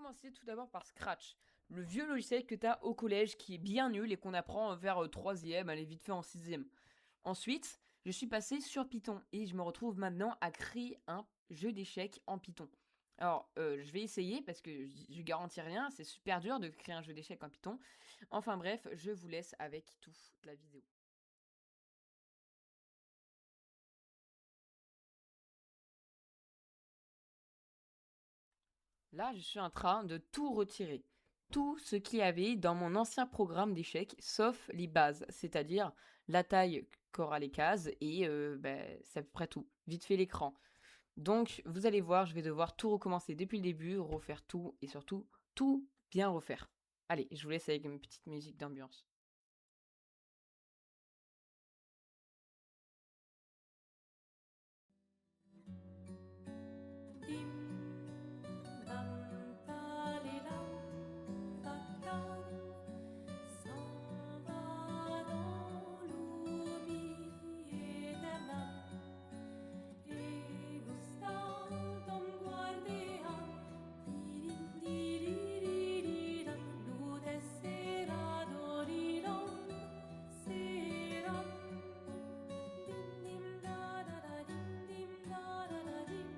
commencer tout d'abord par Scratch, le vieux logiciel que tu as au collège qui est bien nul et qu'on apprend vers 3e, allez vite fait en 6e. Ensuite, je suis passé sur Python et je me retrouve maintenant à créer un jeu d'échecs en Python. Alors, je vais essayer parce que je garantis rien, c'est super dur de créer un jeu d'échecs en Python. Enfin bref, je vous laisse avec toute la vidéo. Là, je suis en train de tout retirer. Tout ce qu'il y avait dans mon ancien programme d'échecs, sauf les bases, c'est-à-dire la taille qu'aura les cases et c'est à peu près tout. Vite fait l'écran. Donc, vous allez voir, je vais devoir tout recommencer depuis le début, refaire tout et surtout tout bien refaire. Allez, je vous laisse avec une petite musique d'ambiance. Dim dam talilam, Fakan s'en va dans l'oubli éternel. Et Gustave Dom guardea, diriririram, lude sera dorilom, seram. Dim dim da da da dim dim da da da dim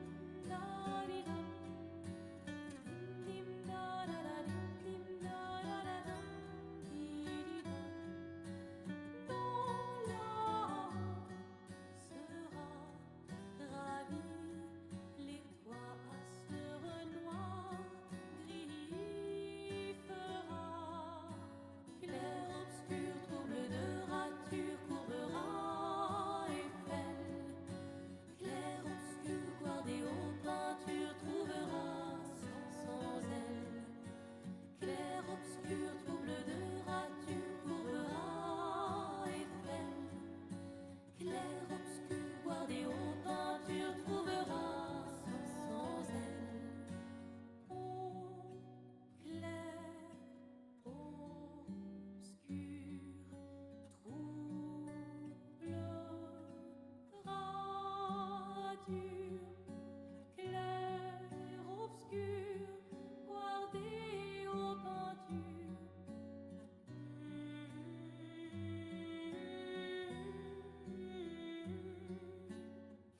da di dam. Dim dim da da da dim dim da da da dam di di dam. Dans là-haut sera ravi, les toits à sœurs noires gris fera. Clair, obscur, trouble de rature courbera Eiffel. Clair, obscur, guardé aux peintures trouvera sans elle. Clair, obscur, trouble de rature courbera Eiffel. Clair, obscur, guardé aux peintures trouvera sans elle. Eau claire, obscur, trouble, radure. Clair, obscur, guardé aux peintures.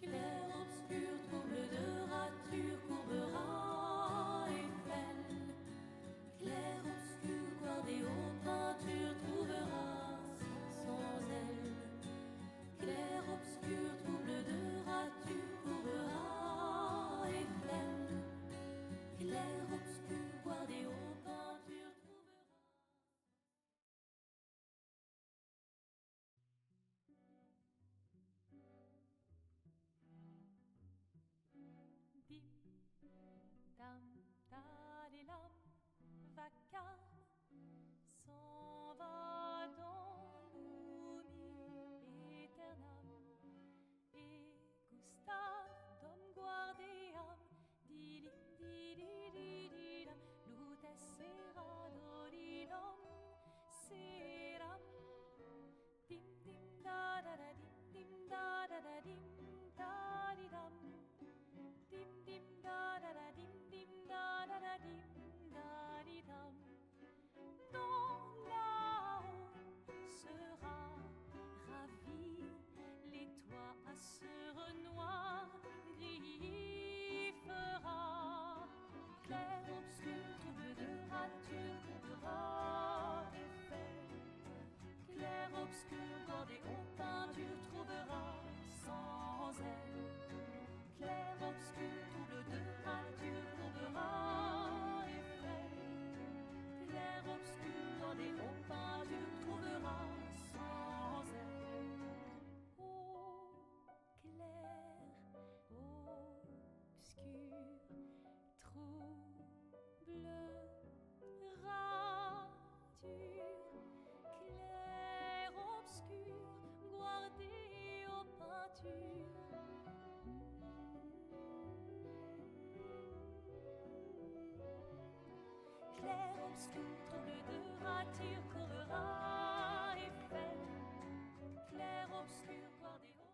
Clair, obscur, trouble de rature courbera Eiffel. Clair, obscur, guardé aux peintures trouvera sans elle. Clair, obscur, trouble de rature courbera Eiffel. Clair, obscur, guardé aux peintures trouvera. Dim dam tadilam, vacarme s'en va dans l'oubli éternel. Et Gustave Dom guardeam, dilim dirididam, lute sera dorilom, seram. Dim dim da da da dim dim da da da dim da di dam. Dim dim da da da dim dim da da da dim da di dam. Dans là-haut sera ravi, les toits à sœurs noires gris fera. Clair, obscur, trouble de rature courbera Eiffel. Clair, obscur, bordé aux peintures trouvera sans elle. Clair, obscur, double de rature courbera Eiffel. Clair, obscur, bordé aux peintures trouvera sans elle. Eau clair, obscur, trouble, rature. Clair, obscur, guardé aux peintures. Clair, obscur, trouble de rature courbera Eiffel. Clair, obscur, guardé aux peintures.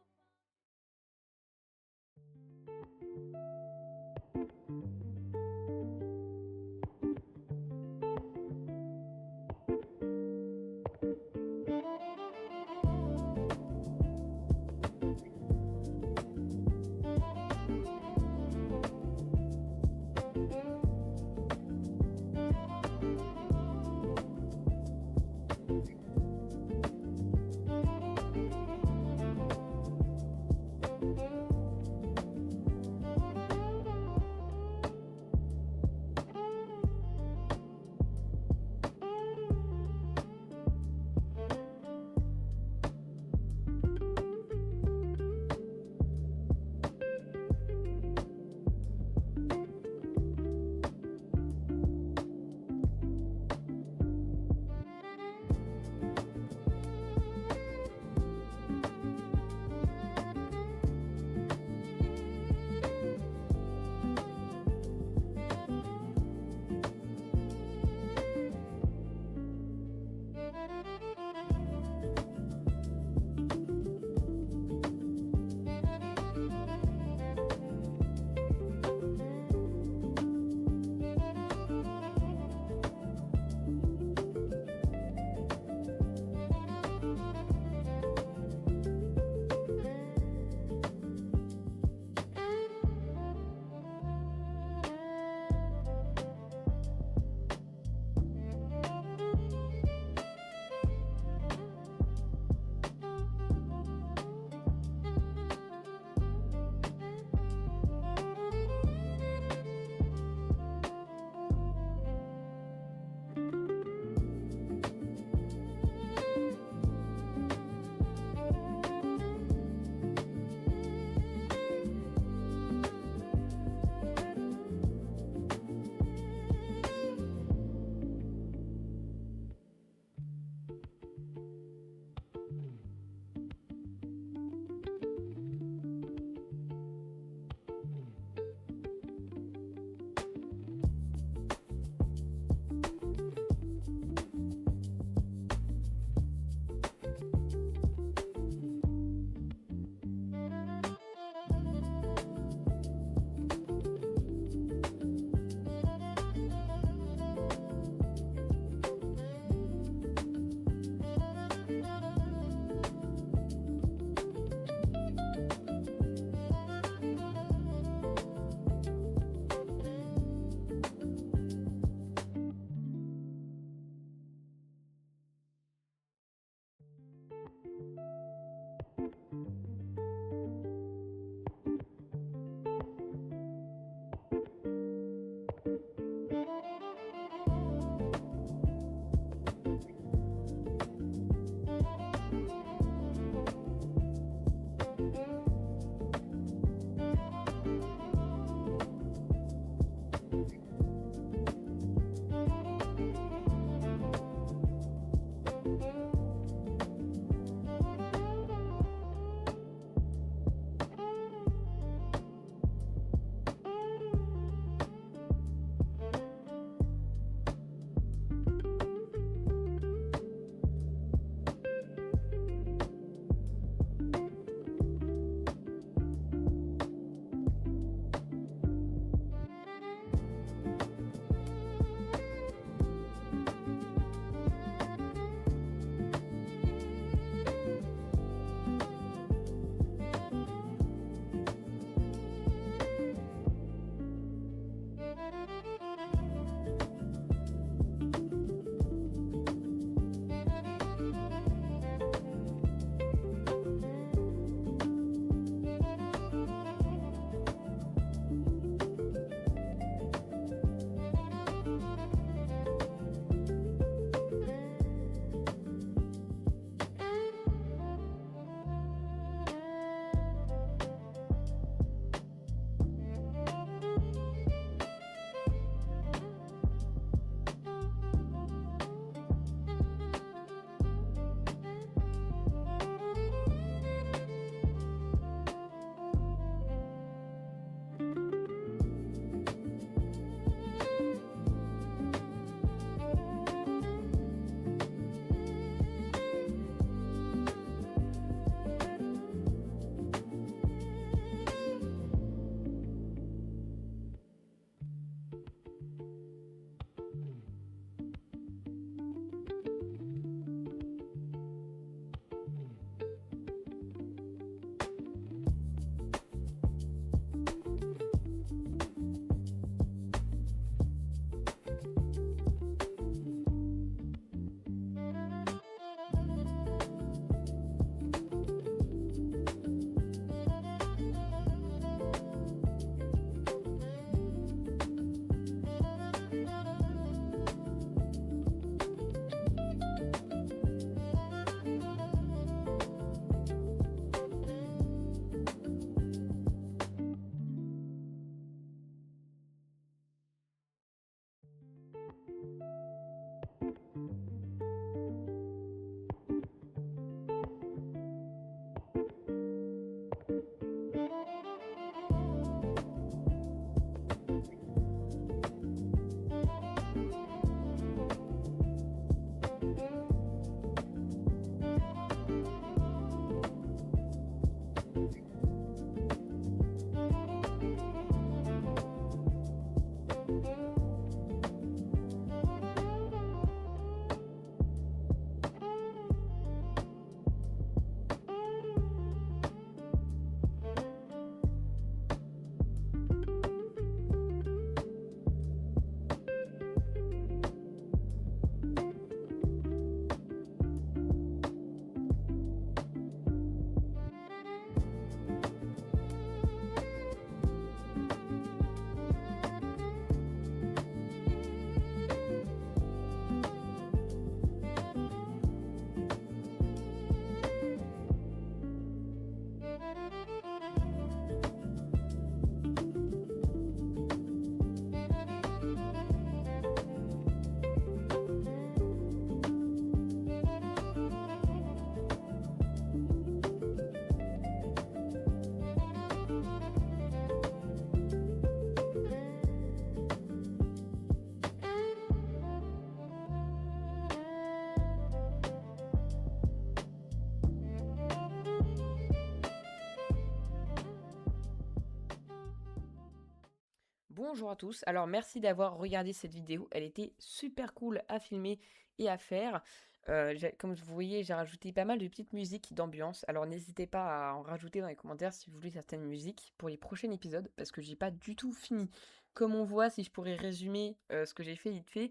Bonjour à tous. Alors merci d'avoir regardé cette vidéo. Elle était super cool à filmer et à faire. Comme vous voyez, j'ai rajouté pas mal de petites musiques d'ambiance. Alors n'hésitez pas à en rajouter dans les commentaires si vous voulez certaines musiques pour les prochains épisodes parce que j'ai pas du tout fini. Comme on voit, si je pourrais résumer ce que j'ai fait vite fait,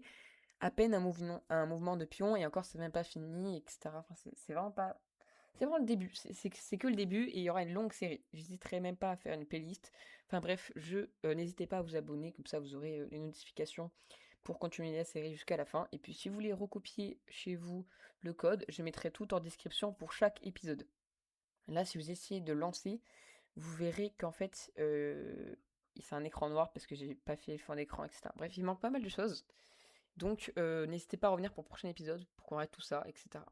à peine un mouvement de pion et encore c'est même pas fini, etc. Enfin, c'est vraiment pas. C'est vraiment le début, c'est que le début et il y aura une longue série. J'hésiterai même pas à faire une playlist. Enfin bref, n'hésitez pas à vous abonner, comme ça vous aurez les notifications pour continuer la série jusqu'à la fin. Et puis si vous voulez recopier chez vous le code, je mettrai tout en description pour chaque épisode. Là, si vous essayez de lancer, vous verrez qu'en fait, c'est un écran noir parce que j'ai pas fait le fond d'écran, etc. Bref, il manque pas mal de choses. Donc n'hésitez pas à revenir pour le prochain épisode pour qu'on arrête tout ça, etc.